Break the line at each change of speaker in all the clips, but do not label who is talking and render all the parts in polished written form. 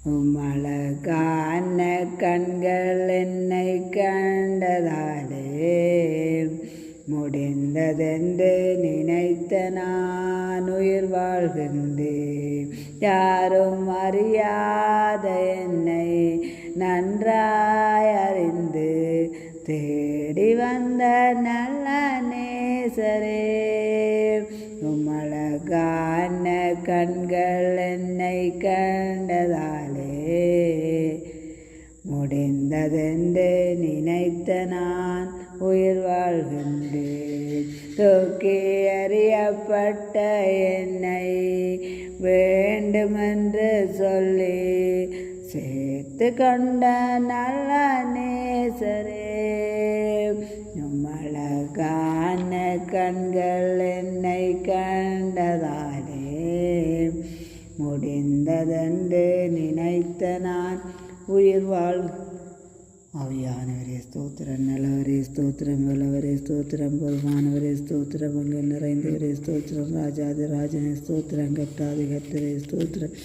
உம்மழகான கண்கள் என்னை கண்டதாலே முடிந்ததென்று நினைத்த நான் உயிர் வாழ்கின்றேன். யாரும் அறியாத என்னை நன்றாய் அறிந்து தேடி வந்த நல்ல நேசரே, உம்மழகான கண்கள் என்னை கண்டதாலே முடிந்ததென்று நினைத்த நான் உயிர் வாழ்கின்றேன். தூக்கி எறியப்பட்ட என்னை வேண்டுமென்று சொல்லி சேர்த்து கொண்ட நல்ல நேசரே, உம்மழகான கண்கள் என்னை கண்டதாலே முடிந்ததென்று நினைத்த நான் உயிர் வாழ். ஆவியானவரே ஸ்தோத்திரம், நல்லவரே ஸ்தோத்திரம், வல்லவரே ஸ்தோத்திரம், பொறுமானவரே ஸ்தோத்திரம், அங்கு நிறைந்தவரே ஸ்தோத்திரம், ராஜாதி ராஜனே ஸ்தோத்திரம், கட்டாதி கத்தரே ஸ்தோத்திரம்,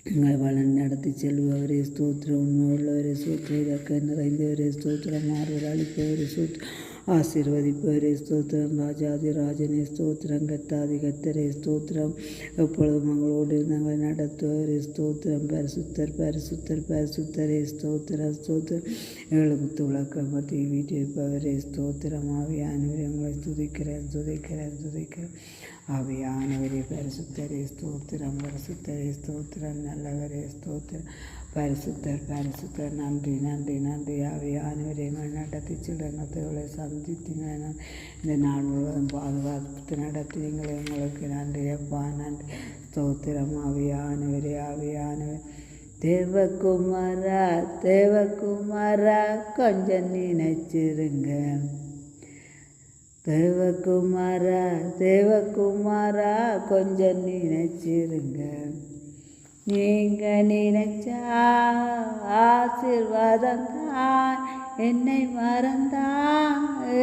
எங்களை வளன் நடத்தி செல்பவரே ஸ்தோத்திரம், உண்மை உள்ளவரே ஸ்தோத்திரம், இதற்கு நிறைந்தவரே ஸ்தோத்திரம், மாறுதல் அளிப்பவரே ஸ்தோத்திரம், ஆசீர்வதிப்பவரே ஸ்தோத்திரம், ராஜாதி ராஜனே ஸ்தோத்திரம், கத்தாதி கத்தரே ஸ்தோத்திரம், எப்பொழுதும் எங்களோடு நாங்களை நடத்துவரே ஸ்தோத்திரம், பரிசுத்தர் பரிசுத்தர் பரிசுத்தரே ஸ்தோத்திரம் ஸ்தோத்திரம், எங்களுக்கு துளக்கம் பற்றி வீட்டிருப்பவரே ஸ்தோத்திரம். ஆவியானவரே உங்களை துதிக்கிறேன் துதிக்கிறேன் துதிக்கிறேன். ஆவியானவரே பரிசுத்தரே ஸ்தோத்திரம் பரிசுத்தரே ஸ்தோத்திரம், நல்லவரே ஸ்தோத்திரம், பரிசுத்தர் பரிசுத்தர். நன்றி நன்றி நன்றி. ஆவியானவரே எங்கள் நடத்தி சிலங்களை சந்தித்தீங்க, இந்த நாள் முழுவதும் பாதுகாத்து நடத்தினீங்களே, உங்களுக்கு நன்றி அப்பா நன்றி ஸ்தோத்திரம். ஆவியானவரே ஆவியானவர் தேவகுமாரா தேவகுமாரா கொஞ்சம் நினைச்சிருங்க, தேவகுமாரா தேவகுமாரா கொஞ்சம் நினைச்சிருங்க, நீங்க நினைச்சா ஆசீர்வாதம் தான், என்னை மறந்தா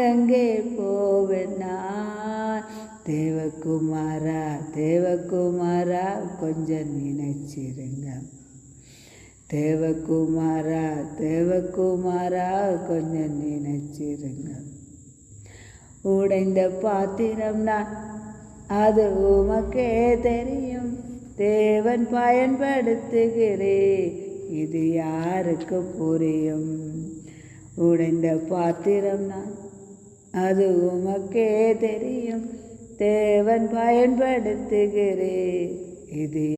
எங்கே போவேன்னா, தேவகுமாரா தேவகுமாரா கொஞ்சம் நினைச்சிருங்க, தேவகுமாரா தேவகுமாரா கொஞ்சம் நினைச்சிருங்க. உடைந்த பாத்திரம் நான், அது உமக்கே தெரியும், தேவன் பயன்படுத்துகிறே, இது யாருக்கு புரியும். உடைந்த பாத்திரம் நான், அது உமக்கே தெரியும், தேவன் பயன்படுத்துகிறே, இது